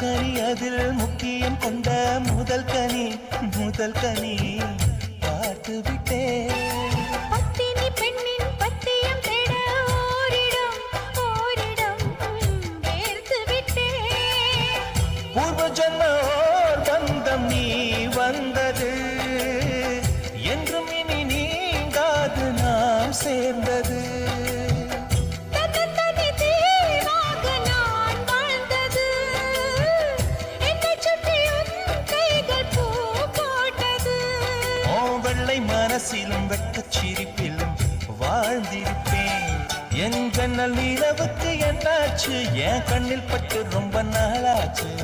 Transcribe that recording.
கனி அதில் முக்கியம் கொண்ட முதல் கனி பார்த்து விட்டேன். பத்தினி பெண்ணின் பத்தியம் தேட ஓரிடம் வேர்த்து விட்டேன். பூர்வ ஜன்ம பந்தம் நீ வந்தது என்றும் இனி நீங்காது நாம் சேர்ந்தது. மனசிலும் வெட்டச் சிரிப்பிலும் வாழ்ந்திருப்பேன். என் ஜன்னல் நிலவுக்கு என்னாச்சு? என் கண்ணில் பட்டு ரொம்ப நாளாச்சு.